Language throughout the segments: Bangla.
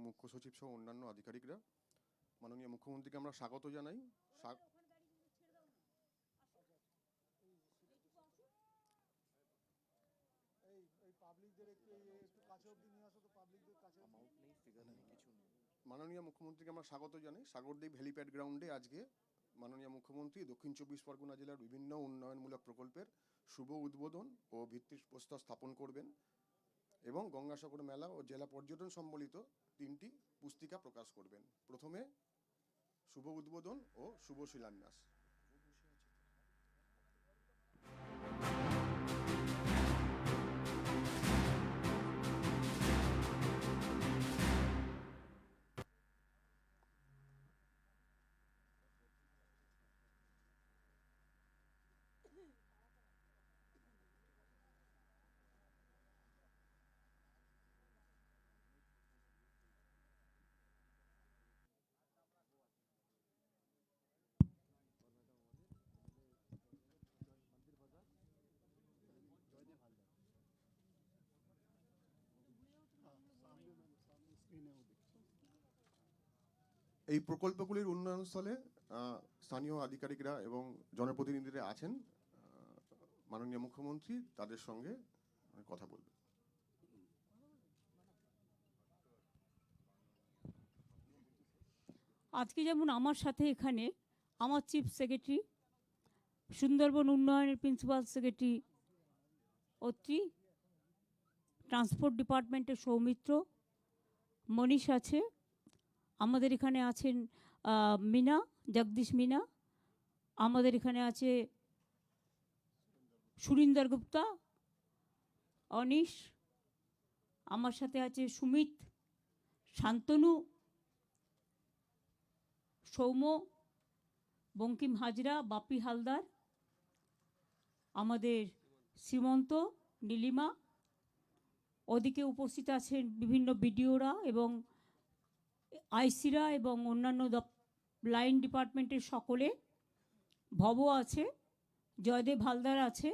মুখ্য সচিব সহ অন্যান্য আধিকারিকরা, মাননীয় মুখ্যমন্ত্রীকে আমরা স্বাগত জানাই। মাননীয় মুখ্যমন্ত্রীকে আমরা স্বাগত জানাই সাগরদ্বীপ হেলিপ্যাড গ্রাউন্ডে। আজকে মাননীয় মুখ্যমন্ত্রী দক্ষিণ 24 পরগনা জেলার বিভিন্ন উন্নয়নমূলক প্রকল্পের শুভ উদ্বোধন ও ভিত্তিপ্রস্তর স্থাপন করবেন এবং গঙ্গাসাগর মেলা ও জেলা পর্যটন সম্বলিত 3টি পুস্তিকা প্রকাশ করবেন। প্রথমে শুভ উদ্বোধন ও শুভ শিলান্যাস। এই প্রকল্পগুলির উন্নয়নস্থলে স্থানীয় আধিকারিকরা এবং জনপ্রতিনিধিরা আছেন। মাননীয় মুখ্যমন্ত্রী তাদের সঙ্গে কথা বলবেন। আজকে যেমন আমার সাথে এখানে আমার চিফ সেক্রেটারি, সুন্দরবন উন্নয়নের প্রিন্সিপাল সেক্রেটারি অত্রি, ট্রান্সপোর্ট ডিপার্টমেন্টের সৌমিত্র, মনীষ আছে, আমাদের এখানে আছেন মিনা, জগদীশ মিনা, আমাদের এখানে আছে সুরিন্দর গুপ্তা, অনিশ, আমার সাথে আছে সুমিত, শান্তনু, সৌম্য, বঙ্কিম হাজরা, বাপি হালদার, আমাদের সীমন্ত, নীলিমা, ওদিকে উপস্থিত আছেন বিভিন্ন বিডিওরা এবং আইসিরা এবং অন্যান্য লাইন ডিপার্টমেন্টের সকলে, ভব আছে, জয়দেব হালদার আছে,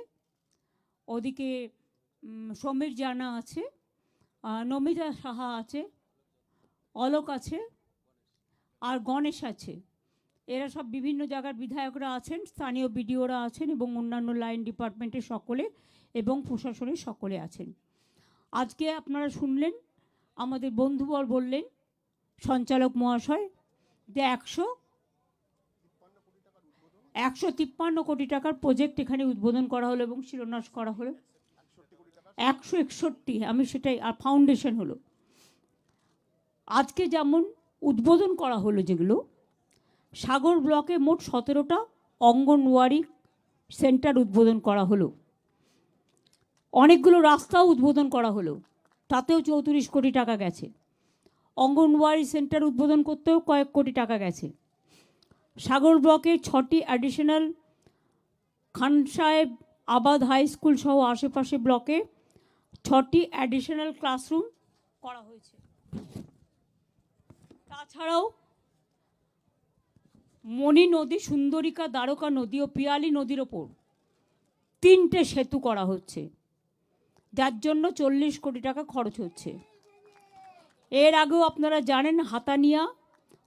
ওদিকে সমীর জানা আছে, নমিতা সাহা আছে, অলোক আছে, আর গণেশ আছে। এরা সব বিভিন্ন জায়গার বিধায়করা আছেন, স্থানীয় বিডিওরা আছেন এবং অন্যান্য লাইন ডিপার্টমেন্টের সকলে এবং প্রশাসনের সকলে আছেন। আজকে আপনারা শুনলেন আমাদের বন্ধুবর বললেন সঞ্চালক মহাশয় যে 153 কোটি টাকার প্রজেক্ট এখানে উদ্বোধন করা হলো এবং শিলান্যাস করা হলো। 161, আমি সেটাই, আর ফাউন্ডেশন হলো। আজকে যেমন উদ্বোধন করা হলো, যেগুলো সাগর ব্লকে মোট 17টা অঙ্গনওয়াড়ি সেন্টার উদ্বোধন করা হলো, অনেকগুলো রাস্তাও উদ্বোধন করা হলো, তাতেও 34 কোটি টাকা গেছে। অঙ্গনওয়াড়ি সেন্টার উদ্বোধন করতেও কয়েক কোটি টাকা গেছে। সাগর ব্লকে 6টি অ্যাডিশনাল খান সাহেব আবাদ হাই স্কুল সহ আশেপাশে ব্লকে 6টি অ্যাডিশনাল ক্লাসরুম করা হয়েছে। তাছাড়াও মণি নদী, সুন্দরিকা, দ্বারকা নদী ও পিয়ালি নদীর ওপর 3টে সেতু করা হচ্ছে, যার জন্য 40 কোটি টাকা খরচ হচ্ছে। এর আগেও আপনারা জানেন হাতানিয়া,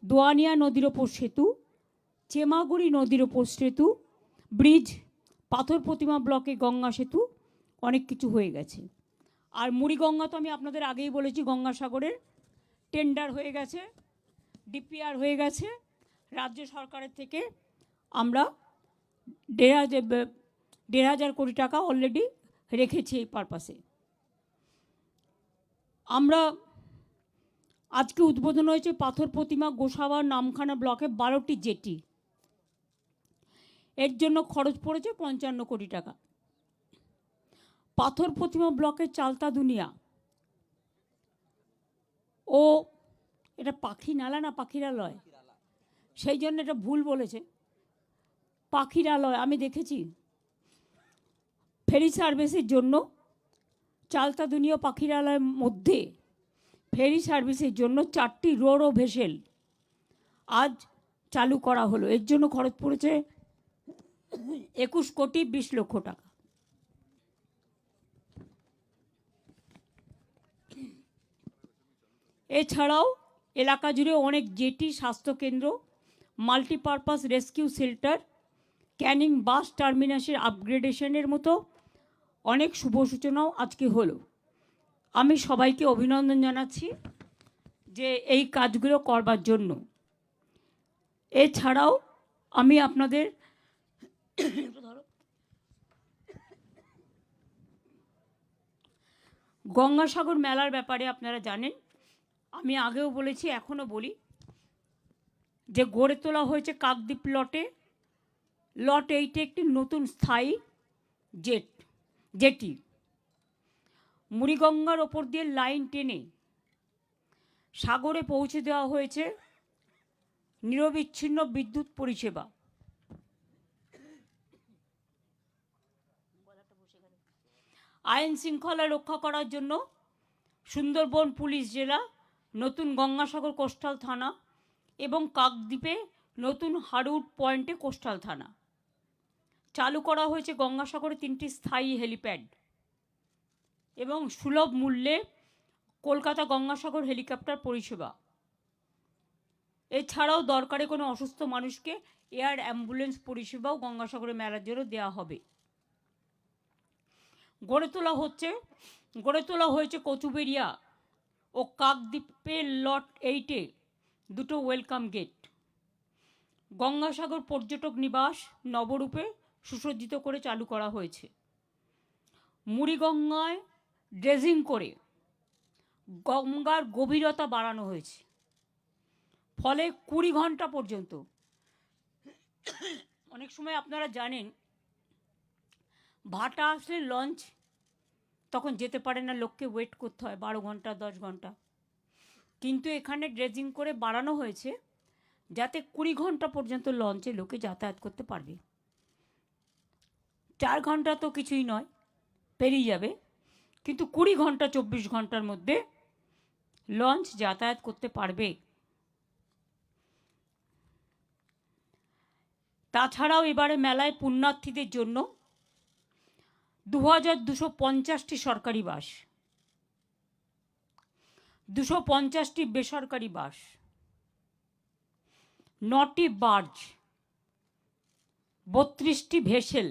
দোয়ানিয়া নদীর ওপর সেতু, চেমাগুড়ি নদীর ওপর সেতু, ব্রিজ, পাথর প্রতিমা ব্লকে গঙ্গা সেতু, অনেক কিছু হয়ে গেছে। আর মুড়িগঙ্গা তো আমি আপনাদের আগেই বলেছি, গঙ্গাসাগরের টেন্ডার হয়ে গেছে, ডিপিআর হয়ে গেছে। রাজ্য সরকারের থেকে আমরা 1,500 কোটি টাকা অলরেডি রেখেছি এই পারপাসে। আমরা আজকে উদ্বোধন হয়েছে পাথর প্রতিমা গোসাবা নামখানা ব্লকে 12টি জেটি, এর জন্য খরচ পড়েছে 55 কোটি টাকা। পাথর প্রতিমা ব্লকের চালতা দুনিয়া, ও এটা পাখি নালা না পাখিরালয়, সেই জন্য এটা ভুল বলেছে, পাখিরালয়। আমি দেখেছি ফেরি সার্ভিসের জন্য চালতা দুনিয়া পাখিরালয়ের মধ্যে ফেরি সার্ভিসের জন্য 4টি রোরো ভেসেল আজ চালু করা হলো, এর জন্য খরচ পড়েছে 21 কোটি 20 লক্ষ টাকা। এছাড়াও এলাকা জুড়ে অনেক জেটি, স্বাস্থ্যকেন্দ্র, মাল্টিপারপাস রেস্কিউ শেল্টার, ক্যানিং বাস টার্মিনাসের আপগ্রেডেশনের মতো অনেক শুভ সূচনাও আজকে হলো। আমি সবাইকে অভিনন্দন জানাচ্ছি যে এই কাজগুলো করবার জন্য। এছাড়াও আমি আপনাদের গঙ্গাসাগর মেলার ব্যাপারে আপনারা জানেন, আমি আগেও বলেছি, এখনও বলি, যে গড়ে তোলা হয়েছে কাকদ্বীপ লট 8 একটি নতুন স্থায়ী জেটি। মুড়িগঙ্গার ওপর দিয়ে লাইন টেনে সাগরে পৌঁছে দেওয়া হয়েছে নিরবিচ্ছিন্ন বিদ্যুৎ পরিষেবা। আইন শৃঙ্খলা রক্ষা করার জন্য সুন্দরবন পুলিশ জেলা, নতুন গঙ্গাসাগর কোস্টাল থানা এবং কাকদ্বীপে নতুন হারুড পয়েন্টে কোস্টাল থানা। চালু করা হয়েছে গঙ্গাসাগরে 3টি স্থায়ী হেলিপ্যাড এবং সুলভ মূল্যে কলকাতা গঙ্গাসাগর হেলিকপ্টার পরিষেবা। এছাড়াও দরকারে কোনো অসুস্থ মানুষকে এয়ার অ্যাম্বুলেন্স পরিষেবাও গঙ্গাসাগরে মেলার জন্য দেওয়া হবে। গড়ে তোলা হয়েছে কচুবেড়িয়া ও কাকদ্বীপের লট 8-এ 2টো ওয়েলকাম গেট। গঙ্গাসাগর পর্যটক নিবাস নবরূপে সুসজ্জিত করে চালু করা হয়েছে। মুড়িগঙ্গায় ড্রেজিং করে গঙ্গার গভীরতা বাড়ানো হয়েছে, ফলে 20 ঘন্টা পর্যন্ত, অনেক সময় আপনারা জানেন ভাটা আসলে লঞ্চ তখন যেতে পারে না, লোককে ওয়েট করতে হয় 12 ঘন্টা 10 ঘন্টা, কিন্তু এখানে ড্রেজিং করে বাড়ানো হয়েছে যাতে 20 ঘন্টা পর্যন্ত লঞ্চে লোকে যাতায়াত করতে পারবে। 4 ঘন্টা তো কিছুই নয়, পেরিয়ে যাবে, কিন্তু 20 ঘন্টা 24 ঘন্টার মধ্যে লঞ্চ যাতায়াত করতে পারবে। তাছাড়াও এবারে মেলায় পুণ্যার্থীদের জন্য 2250টি সরকারি বাস, 250টি বেসরকারি বাস, 9টি বার্জ, 32টি ভেসেল,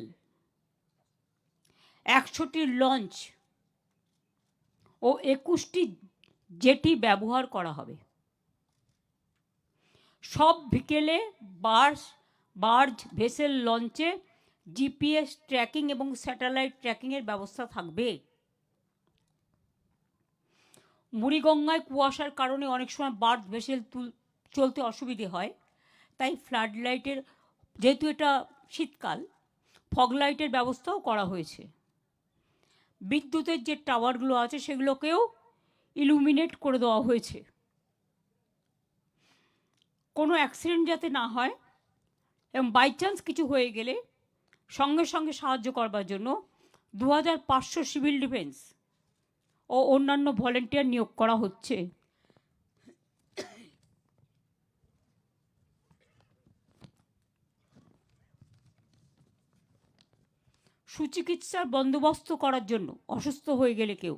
100টি লঞ্চ ও 21টি জেটি ব্যবহার করা হবে। সব বিকেলে বার্জ, ভেসেল, লঞ্চে জিপিএস ট্র্যাকিং এবং স্যাটেলাইট ট্র্যাকিংয়ের ব্যবস্থা থাকবে। মুড়িগঙ্গায় কুয়াশার কারণে অনেক সময় বার্জ, ভেসেল চলতে অসুবিধে হয়, তাই ফ্লাড লাইটের, যেহেতু এটা শীতকাল, ফগ লাইটের ব্যবস্থাও করা হয়েছে। বিদ্যুতের যে টাওয়ারগুলো আছে সেগুলোকেও ইলুমিনেট করে দেওয়া হয়েছে। কোনো অ্যাক্সিডেন্ট যাতে না হয় এবং বাই চান্স কিছু হয়ে গেলে সঙ্গে সঙ্গে সাহায্য করবার জন্য 2500 সিভিল ডিফেন্স ও অন্যান্য ভলেন্টিয়ার নিয়োগ করা হচ্ছে। সুচিকিৎসার বন্দোবস্ত করার জন্য অসুস্থ হয়ে গেলে কেউ,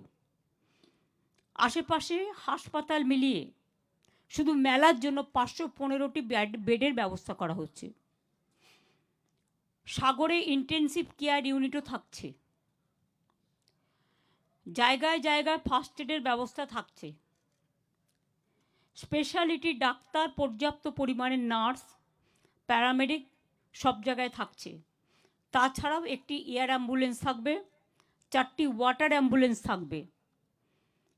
আশেপাশে হাসপাতাল মিলিয়ে শুধু মেলার জন্য 515টি বেডের ব্যবস্থা করা হচ্ছে। সাগরে ইন্টেনসিভ কেয়ার ইউনিটও থাকছে। জায়গায় জায়গায় ফার্স্ট এডের ব্যবস্থা থাকছে। স্পেশালিটি ডাক্তার, পর্যাপ্ত পরিমাণে নার্স, প্যারামেডিক সব জায়গায় থাকছে। তাছাড়াও একটি এয়ার অ্যাম্বুলেন্স থাকবে, 4টি ওয়াটার অ্যাম্বুলেন্স থাকবে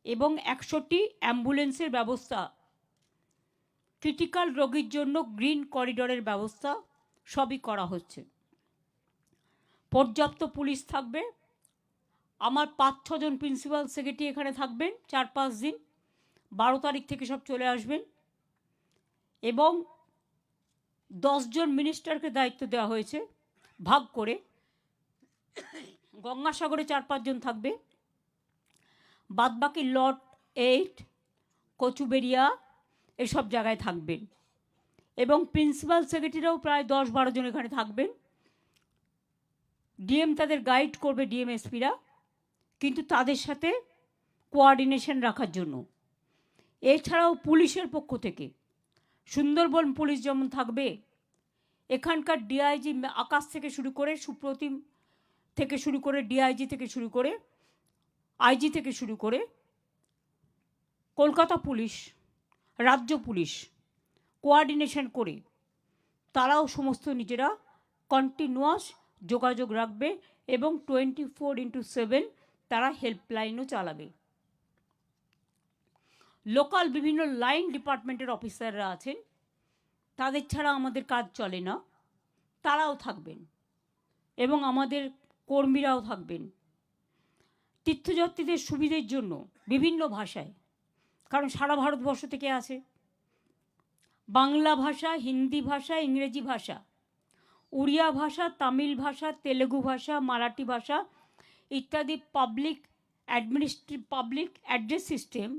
এবং 100টি অ্যাম্বুলেন্সের ব্যবস্থা, ক্রিটিক্যাল রোগীর জন্য গ্রিন করিডোরের ব্যবস্থা সবই করা হচ্ছে। পর্যাপ্ত পুলিশ থাকবে। আমার 5-6 জন প্রিন্সিপাল সেক্রেটারি এখানে থাকবেন 4-5 দিন, 12 তারিখ থেকে সব চলে আসবেন, এবং 10 জন মিনিস্টারকে দায়িত্ব দেওয়া হয়েছে ভাগ করে। গঙ্গাসাগরে 4-5 জন থাকবে, বাদবাকি লট 8, কচুবেড়িয়া এসব জায়গায় থাকবেন, এবং প্রিন্সিপাল সেক্রেটারিরাও প্রায় 10-12 জন এখানে থাকবেন। ডিএম তাদের গাইড করবে, ডিএমএসপিরা, কিন্তু তাদের সাথে কোঅর্ডিনেশন রাখার জন্য। এছাড়াও পুলিশের পক্ষ থেকে সুন্দরবন পুলিশ যেমন থাকবে, এখানকার ডিআইজি আকাশ থেকে শুরু করে, সুপ্রতিম থেকে শুরু করে, ডিআইজি থেকে শুরু করে, আইজি থেকে শুরু করে, কলকাতা পুলিশ, রাজ্য পুলিশ কোয়ার্ডিনেশন করে তারাও সমস্ত নিজেরা কন্টিনিউয়াস যোগাযোগ রাখবে এবং 24x7 তারা হেল্পলাইনও চালাবে। লোকাল বিভিন্ন লাইন ডিপার্টমেন্টের অফিসাররা আছেন, তাদের ছাড়া আমাদের কাজ চলে না, তারাও থাকবেন এবং আমাদের কর্মীরাও থাকবেন। তীর্থযাত্রীদের সুবিধের জন্য বিভিন্ন ভাষায়, কারণ সারা ভারতবর্ষ থেকে আসে, বাংলা ভাষা, হিন্দি ভাষা, ইংরেজি ভাষা, উড়িয়া ভাষা, তামিল ভাষা, তেলেগু ভাষা, মারাঠি ভাষা ইত্যাদি পাবলিক অ্যাড্রেস সিস্টেম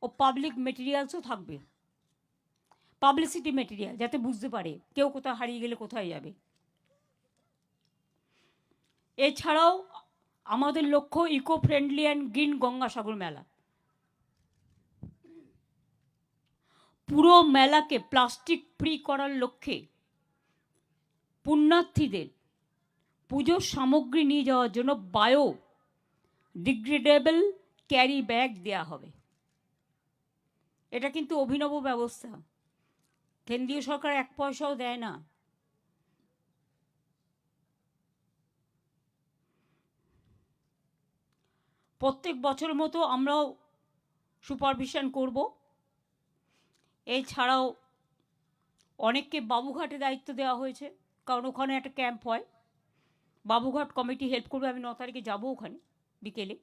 ও পাবলিক মেটেরিয়ালসও থাকবে, পাবলিসিটি মেটেরিয়াল, যাতে বুঝতে পারে কেউ কোথাও হারিয়ে গেলে কোথায় যাবে। এছাড়াও আমাদের লক্ষ্য eco friendly and green Gangasagar Mela. পুরো মেলাকে প্লাস্টিক ফ্রি করার লক্ষ্যে পুণ্যার্থীদের পুজোর সামগ্রী নিয়ে যাওয়ার জন্য বায়ো ডিগ্রেডেবল ক্যারি ব্যাগ দেওয়া হবে। এটা কিন্তু অভিনব ব্যবস্থা, কেন্দ্রীয় সরকার 1 পয়সাও দেয় না। প্রত্যেক বছর মতো আমরাও সুপারভিশন করব। এছাড়াও অনেককে বাবুঘাটে দায়িত্ব দেওয়া হয়েছে, কারণ ওখানে একটা ক্যাম্প হয়। বাবুঘাট কমিটি হেল্প করবে। আমি 9 তারিখে যাব ওখানে বিকেলে।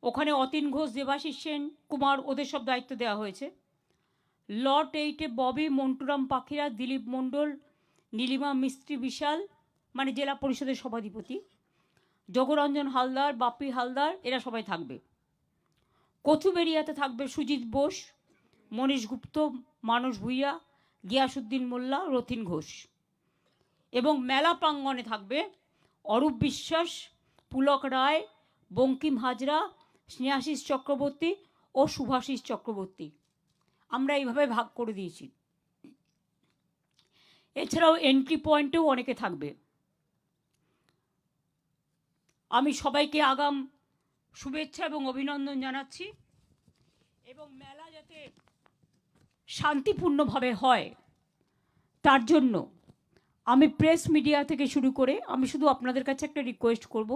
ওখানে অতীন ঘোষ, দেবাশিস সেন, কুমার, ওদের সব দায়িত্ব দেওয়া হয়েছে। লট 8-এ ববি, মন্টুরাম পাখিরা, দিলীপ মণ্ডল, নীলিমা মিস্ত্রি বিশাল, মানে জেলা পরিষদের সভাধিপতি, জগরঞ্জন হালদার, বাপি হালদার, এরা সবাই থাকবে। কচুবেড়িয়াতে থাকবে সুজিত বোস, মনীষ গুপ্ত, মানস ভুইয়া, গিয়াসুদ্দিন মোল্লা, রথিন ঘোষ। এবং মেলা প্রাঙ্গণে থাকবে অরূপ বিশ্বাস, পুলক রায়, বঙ্কিম হাজরা, স্নেহাশিস চক্রবর্তী ও শুভাশিস চক্রবর্তী। আমরা এইভাবে ভাগ করে দিয়েছি। এছাড়াও এন্ট্রি পয়েন্টেও অনেকে থাকবে। আমি সবাইকে আগাম শুভেচ্ছা এবং অভিনন্দন জানাচ্ছি এবং মেলা যাতে শান্তিপূর্ণভাবে হয় তার জন্য আমি প্রেস মিডিয়া থেকে শুরু করে আমি শুধু আপনাদের কাছে একটা রিকোয়েস্ট করব।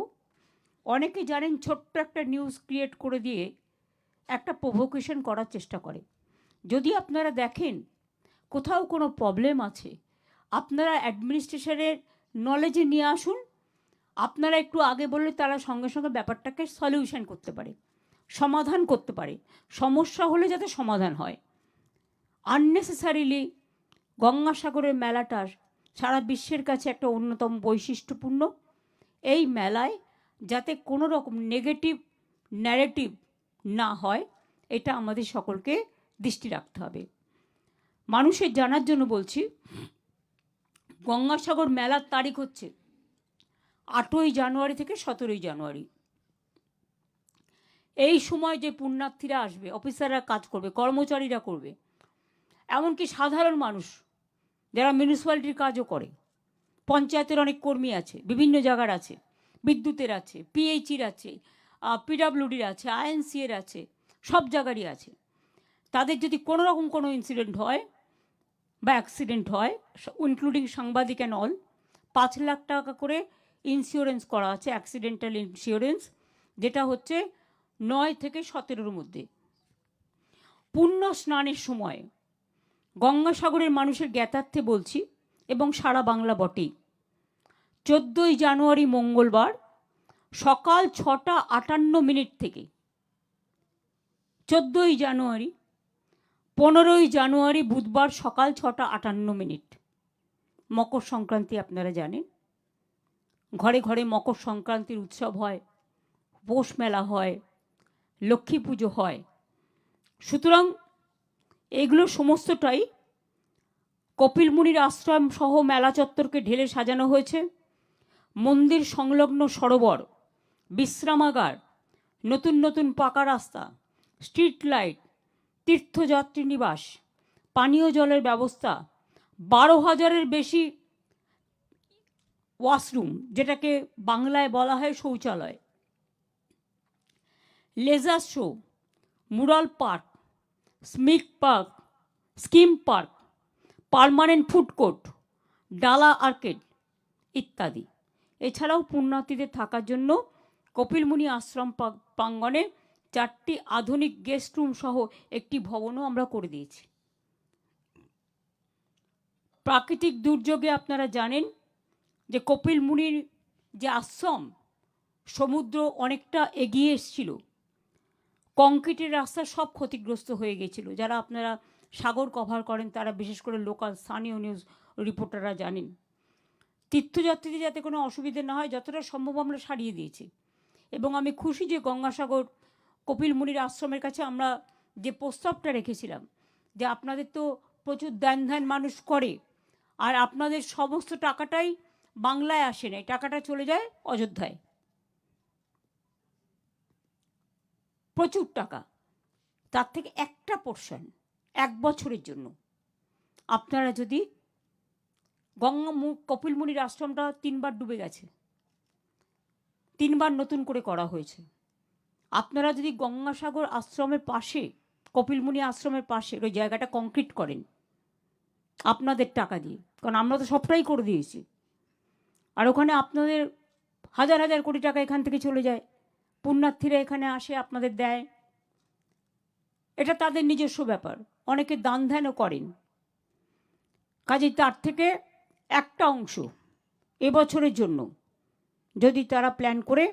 অনেকে জানেন ছোট্ট একটা নিউজ ক্রিয়েট করে দিয়ে একটা প্রভোকেশন করার চেষ্টা করে। যদি আপনারা দেখেন কোথাও কোনো প্রবলেম আছে, আপনারা অ্যাডমিনিস্ট্রেশনের নলেজে নিয়ে আসুন। আপনারা একটু আগে বললে তারা সঙ্গে সঙ্গে ব্যাপারটাকে সলিউশন করতে পারে, সমাধান করতে পারে। সমস্যা হলে যাতে সমাধান হয়। আননেসেসারিলি গঙ্গাসাগরের মেলাটা সারা বিশ্বের কাছে একটা অন্যতম বৈশিষ্ট্যপূর্ণ। এই মেলায় যাতে কোনো রকম নেগেটিভ ন্যারেটিভ না হয়, এটা আমাদের সকলকে দৃষ্টি রাখতে হবে। মানুষের জানার জন্য বলছি, গঙ্গাসাগর মেলার তারিখ হচ্ছে 8ই জানুয়ারি থেকে 17ই জানুয়ারি। এই সময় যে পুণ্যার্থীরা আসবে, অফিসাররা কাজ করবে, কর্মচারীরা করবে, এমনকি সাধারণ মানুষ যারা মিউনিসিপ্যালিটির কাজও করে, পঞ্চায়েতের অনেক কর্মী আছে, বিভিন্ন জায়গার আছে, বিদ্যুতের আছে, পিএইচির আছে, পিডাব্লিউডির আছে, আইএনসিএর আছে, সব জায়গারই আছে। তাদের যদি কোনো রকম কোনো ইনসিডেন্ট হয় বা অ্যাক্সিডেন্ট হয়, ইনক্লুডিং সাংবাদিক অ্যান্ড অল, 5 লাখ টাকা করে ইন্স্যুরেন্স করা আছে, অ্যাক্সিডেন্টাল ইন্স্যুরেন্স, যেটা হচ্ছে 9 থেকে 17-র মধ্যে। পুণ্য স্নানের সময় গঙ্গাসাগরের মানুষের জ্ঞাতার্থে বলছি, এবং সারা বাংলা বটেই, 14ই জানুয়ারি মঙ্গলবার সকাল 6:58 থেকে 14ই জানুয়ারি, 15ই জানুয়ারি বুধবার সকাল 6:58, মকর সংক্রান্তি আপনারা জানেন। ঘরে ঘরে মকর সংক্রান্তির উৎসব হয়, পৌষ মেলা হয়, লক্ষ্মী পুজো হয়। সুতরাং এগুলো সমস্তটাই কপিল মুনির আশ্রম সহ মেলা চত্বরকে ঢেলে সাজানো হয়েছে। মন্দির সংলগ্ন সরোবর, বিশ্রামাগার, নতুন নতুন পাকা রাস্তা, স্ট্রিট লাইট, তীর্থযাত্রী নিবাস, পানীয় জলের ব্যবস্থা, 12,000-এর বেশি ওয়াশরুম, যেটাকে বাংলায় বলা হয় শৌচালয়, laser show, mural park, scheme park, permanent food court, dala arcade ইত্যাদি। এছাড়াও পুণ্যার্থীদের থাকার জন্য কপিলমুনি আশ্রম প্রাঙ্গণে 4টি আধুনিক গেস্ট রুম সহ একটি ভবনও আমরা করে দিয়েছি। প্রাকৃতিক দুর্যোগে আপনারা জানেন যে কপিলমুনির যে আশ্রম, সমুদ্র অনেকটা এগিয়ে এসেছিল, কংক্রিটের রাস্তা সব ক্ষতিগ্রস্ত হয়ে গেছিল। যারা আপনারা সাগর কভার করেন তারা, বিশেষ করে লোকাল স্থানীয় নিউজ রিপোর্টাররা জানেন। তীর্থযাত্রীদের যাতে কোনো অসুবিধে না হয় যতটা সম্ভব আমরা সারিয়ে দিয়েছি। এবং আমি খুশি যে গঙ্গাসাগর কপিলমুনির আশ্রমের কাছে আমরা যে প্রস্তাবটা রেখেছিলাম যে আপনাদের তো প্রচুর দান ধ্যান মানুষ করে, আর আপনাদের সমস্ত টাকাটাই বাংলায় আসে না, টাকাটা চলে যায় অযোধ্যায়, প্রচুর টাকা, তার থেকে একটা পোর্শন 1 বছরের জন্য আপনারা যদি কপিলমুনির আশ্রমটা 3বার ডুবে গেছে, 3বার নতুন করে করা হয়েছে, আপনারা যদি গঙ্গাসাগর আশ্রমের পাশে, কপিলমুনি আশ্রমের পাশে ওই জায়গাটা কংক্রিট করেন আপনাদের টাকা দিয়ে, কারণ আমরা তো সবটাই করে দিয়েছি, আর ওখানে আপনাদের হাজার হাজার কোটি টাকা এখান থেকে চলে যায়, পুণ্যার্থীরা এখানে আসে, আপনাদের দেয়, এটা তাদের নিজস্ব ব্যাপার, অনেকে দান ধ্যানও করেন। কাজেই তার থেকে একটা অংশ এবছরের জন্য যদি তারা প্ল্যান করে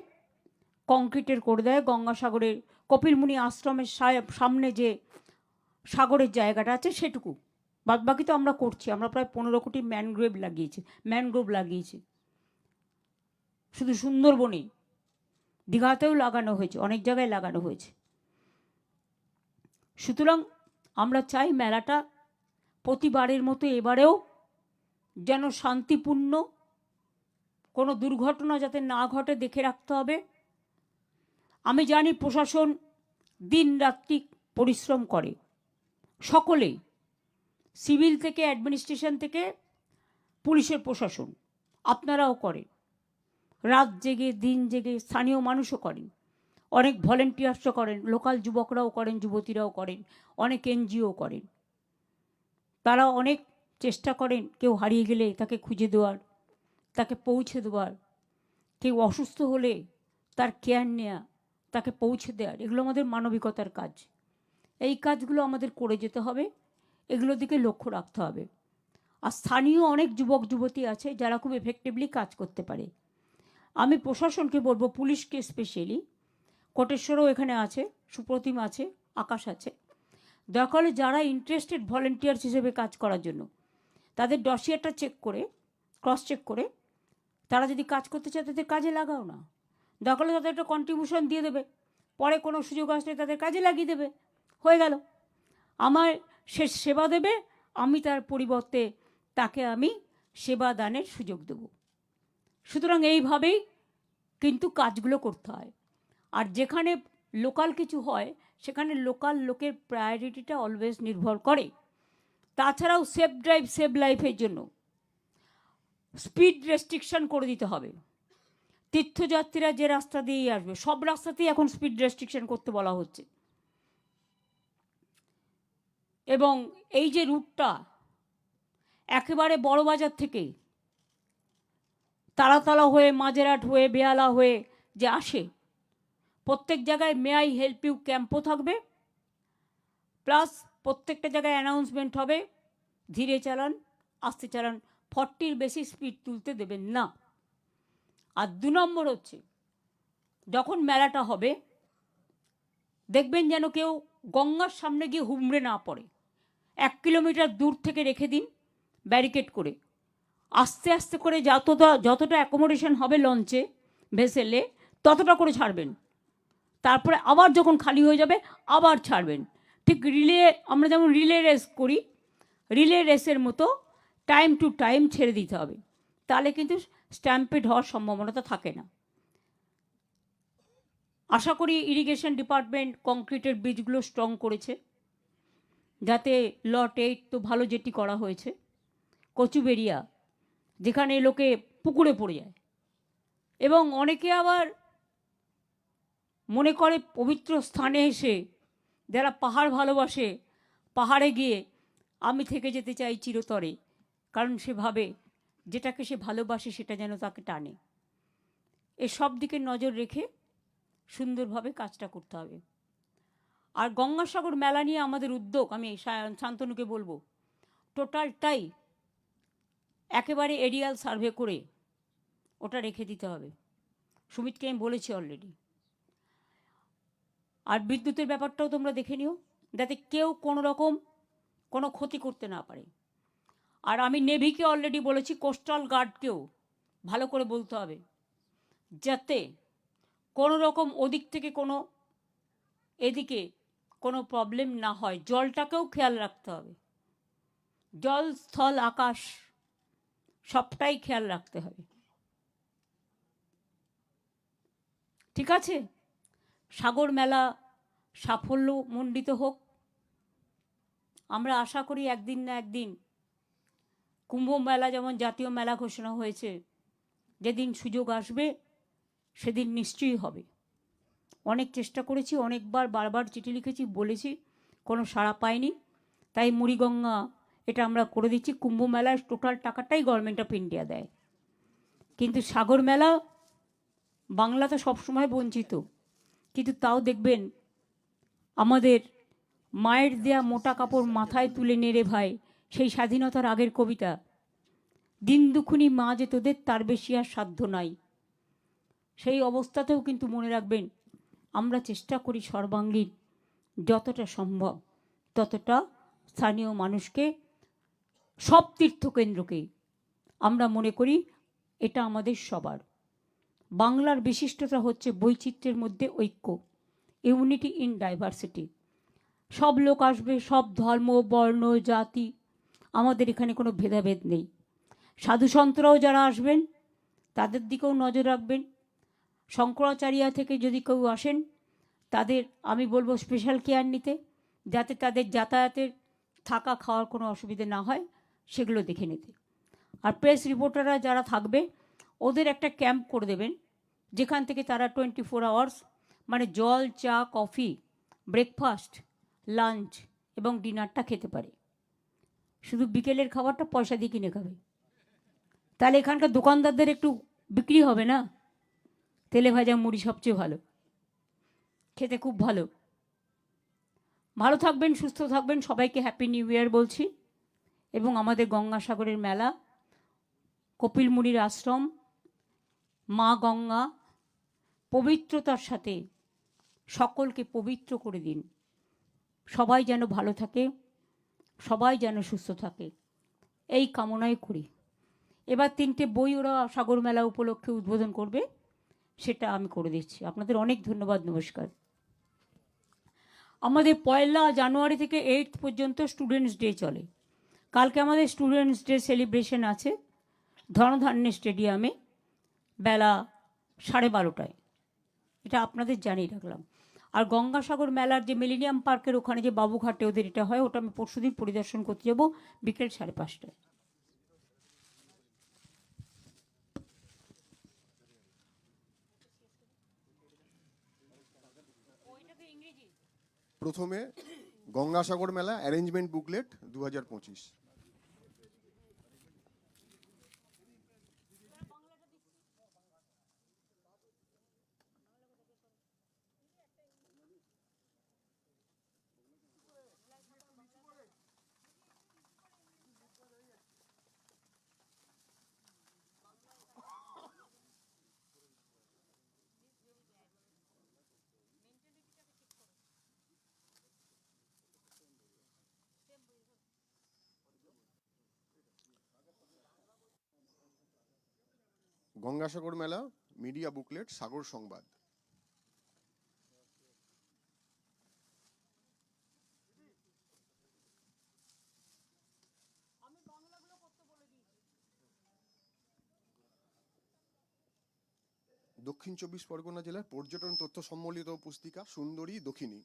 কংক্রিটের করে দেয়, গঙ্গাসাগরের কপিলমুনি আশ্রমের সামনে যে সাগরের জায়গাটা আছে সেটুকু, বাদবাকি তো আমরা করছি। আমরা প্রায় 15 কোটি ম্যানগ্রোভ লাগিয়েছি শুধু সুন্দরবনে, দীঘাতেও লাগানো হয়েছে, অনেক জায়গায় লাগানো হয়েছে। সুতরাং আমরা চাই মেলাটা প্রতিবারের মতো এবারেও যেন শান্তিপূর্ণ, কোনো দুর্ঘটনা যাতে না ঘটে দেখে রাখতে হবে। আমি জানি প্রশাসন দিন রাত্রি পরিশ্রম করে, সকলেই, সিভিল থেকে অ্যাডমিনিস্ট্রেশন থেকে পুলিশের প্রশাসন, আপনারাও করেন, রাত জেগে দিন জেগে, স্থানীয় মানুষও করেন, অনেক ভলেন্টিয়ার্সও করেন, লোকাল যুবকরাও করেন, যুবতীরাও করেন, অনেক এনজিও করেন। তারা অনেক চেষ্টা করেন কেউ হারিয়ে গেলে তাকে খুঁজে দেওয়ার, তাকে পৌঁছে দেওয়ার, কেউ অসুস্থ হলে তার কেয়ার নেওয়া, তাকে পৌঁছে দেওয়ার। এগুলো আমাদের মানবিকতার কাজ, এই কাজগুলো আমাদের করে যেতে হবে, এগুলোর দিকে লক্ষ্য রাখতে হবে। আর স্থানীয় অনেক যুবক যুবতী আছে যারা খুব এফেক্টিভলি কাজ করতে পারে। আমি প্রশাসনকে বলবো, পুলিশকে স্পেশালি, কোটেশ্বরও এখানে আছে, সুপ্রতিম আছে, আকাশ আছে, দরকার হলে যারা ইন্টারেস্টেড ভলেন্টিয়ার্স হিসেবে কাজ করার জন্য তাদের ডসিয়ারটা চেক করে, ক্রস চেক করে, তারা যদি কাজ করতে চায় তাদের কাজে লাগাও না, দরকার হলে তাদের একটা কন্ট্রিবিউশন দিয়ে দেবে, পরে কোনো সুযোগ আসলে তাদের কাজে লাগিয়ে দেবে, হয়ে গেল। আমার সে সেবা দেবে, আমি তার পরিবর্তে তাকে আমি সেবা দানের সুযোগ দেব। সুতরাং এইভাবেই কিন্তু কাজগুলো করতে হয়। আর যেখানে লোকাল কিছু হয় সেখানে লোকাল লোকের প্রায়োরিটিটা অলওয়েজ নির্ভর করে। তাছাড়াও সেফ ড্রাইভ সেভ লাইফের জন্য স্পিড রেস্ট্রিকশন করে দিতে হবে। তীর্থযাত্রীরা যে রাস্তা দিয়েই আসবে, সব রাস্তাতেই এখন স্পিড রেস্ট্রিকশন করতে বলা হচ্ছে। এবং এই যে রুটটা একেবারে বড়বাজার থেকে তারাতলা হয়ে, মাঝেরহাট হয়ে, বেহালা হয়ে যে আসে, প্রত্যেক জায়গায় মে আই হেল্প ইউ ক্যাম্পও থাকবে, প্লাস প্রত্যেকটা জায়গায় অ্যানাউন্সমেন্ট হবে, ধীরে চালান, আস্তে চালান, 40-র বেশি স্পিড তুলতে দেবেন না। আর 2 নম্বর হচ্ছে, যখন মেলাটা হবে দেখবেন যেন কেউ গঙ্গার সামনে গিয়ে হুমড়ে না পড়ে। 1 কিলোমিটার দূর থেকে রেখে দিন ব্যারিকেড করে, আস্তে আস্তে করে যতটা অ্যাকোমোডেশন হবে লঞ্চে, ভেসেলে, ততটা করে ছাড়বেন। তারপরে আবার যখন খালি হয়ে যাবে আবার ছাড়বেন। ঠিক আমরা যেমন রিলে রেস করি, রিলে রেসের মতো টাইম টু টাইম ছেড়ে দিতে হবে, তাহলে কিন্তু স্ট্যাম্পেড হওয়ার সম্ভাবনাটা থাকে না। আশা করি ইরিগেশন ডিপার্টমেন্ট কংক্রিটের ব্রিজগুলো স্ট্রং করেছে, যাতে লট 8 তো ভালো জেটি করা হয়েছে, কচুবেরিয়া, যেখানে লোকে পুকুরে পড়ে যায় এবং অনেকে আবার মনে করে পবিত্র স্থানে এসে যারা পাহাড় ভালোবাসে পাহাড়ে গিয়ে আমি থেকে যেতে চাই চিরতরে, কারণ সে ভাবে যেটাকে সে ভালোবাসে সেটা যেন তাকে টানে। এসব দিকে নজর রেখে সুন্দরভাবে কাজটা করতে হবে। আর গঙ্গাসাগর মেলা নিয়ে আমাদের উদ্যোগ, আমি শান্তনুকে বলবো, টোটালটাই একেবারে এরিয়াল সার্ভে করে ওটা রেখে দিতে হবে। সুমিতকে আমি বলেছি অলরেডি। আর বিদ্যুতের ব্যাপারটাও তোমরা দেখে নিও, যাতে কেউ কোনো রকম কোনো ক্ষতি করতে না পারে। আর আমি নেভিকে অলরেডি বলেছি, কোস্টাল গার্ডকেও ভালো করে বলতে হবে, যাতে কোনো রকম ওদিক থেকে কোনো এদিকে কোনো প্রবলেম না হয়। জলটাকেও খেয়াল রাখতে হবে, জল স্থল আকাশ সবটাই খেয়াল রাখতে হবে। ঠিক আছে, সাগর মেলা সাফল্যমণ্ডিত হোক। আমরা আশা করি একদিন না একদিন কুম্ভ মেলা যেমন জাতীয় মেলা ঘোষণা হয়েছে, যেদিন সুযোগ আসবে সেদিন নিশ্চয়ই হবে। অনেক চেষ্টা করেছি, অনেকবার বারবার চিঠি লিখেছি, বলেছি, কোনো সাড়া পাইনি। তাই মুড়িগঙ্গা এটা আমরা করে দিচ্ছি। কুম্ভ মেলার টোটাল টাকাটাই গভর্নমেন্ট অফ ইন্ডিয়া দেয়, কিন্তু সাগর মেলা বাংলা তো সবসময় বঞ্চিত। কিন্তু তাও দেখবেন আমাদের মায়ের দেয়া মোটা কাপড় মাথায় তুলে নেড়ে ভাই, সেই স্বাধীনতার আগের কবিতা, দিন দুখুনি মা যে তোদের তার বেশি আর সাধ্য নাই। সেই অবস্থাতেও কিন্তু মনে রাখবেন আমরা চেষ্টা করি সর্বাঙ্গীন যতটা সম্ভব ততটা স্থানীয় মানুষকে, সব তীর্থকেন্দ্রকে আমরা মনে করি এটা আমাদের সবার। বাংলার বিশিষ্টতা হচ্ছে বৈচিত্র্যের মধ্যে ঐক্য, ইউনিটি ইন ডাইভার্সিটি। সব লোক আসবে, সব ধর্ম বর্ণ জাতি, আমাদের এখানে কোনো ভেদাভেদ নেই। সাধুসন্তরাও যারা আসবেন তাদের দিকেও নজর রাখবেন। শঙ্করাচার্য থেকে যদি কেউ আসেন তাদের আমি বলবো স্পেশাল কেয়ার নিতে, যাতে তাদের যাতায়াতের থাকা খাওয়ার কোনো অসুবিধে না হয়, সেগুলো দেখে নিতে। আর প্রেস রিপোর্টাররা যারা থাকবে ওদের একটা ক্যাম্প করে দেবেন, যেখান থেকে তারা 24 আওয়ার্স মানে জল চা কফি ব্রেকফাস্ট লাঞ্চ এবং ডিনারটা খেতে পারে। শুধু বিকেলের খাবারটা পয়সা দিয়ে কিনে খাবে, তাহলে এখানকার দোকানদারদের একটু বিক্রি হবে না। তেলে ভাজা মুড়ি সবচেয়ে ভালো, খেতে খুব ভালো। ভালো থাকবেন, সুস্থ থাকবেন, সবাইকে হ্যাপি নিউ ইয়ার বলছি। এবং আমাদের গঙ্গাসাগরের মেলা, কপিল মুনির আশ্রম, মা গঙ্গা পবিত্রতার সাথে সকলকে পবিত্র করে দিন। সবাই যেন ভালো থাকে, সবাই যেন সুস্থ থাকে, এই কামনাই করি। এবার 3টে বই ওরা সাগর মেলা উপলক্ষে উদ্বোধন করবে, সেটা আমি করে দিচ্ছি। আপনাদের অনেক ধন্যবাদ, নমস্কার। আমাদের 1 জানুয়ারি থেকে 8 পর্যন্ত স্টুডেন্টস ডে চলে। কালকে আমাদের স্টুডেন্টস ডে সেলিব্রেশন আছে ধনধান্য স্টেডিয়ামে বেলা 12:30টায়, এটা আপনাদের জানিয়ে রাখলাম। আর গঙ্গাসাগর মেলার যে মিলেনিয়াম পার্কের ওখানে যে বাবুঘাটে ওদের এটা হয়, ওটা আমি পরশুদিন পরিদর্শন করতে যাব বিকেল 5:30টায়। প্রথমে গঙ্গাসাগর মেলা অ্যারেঞ্জমেন্ট বুকলেট 2025। গঙ্গাসাগর মেলা মিডিয়া বুকলেট সাগর সংবাদ। দক্ষিণ 24 পরগনা জেলার পর্যটন তথ্য সম্বলিত পুস্তিকা সুন্দরী দক্ষিণী।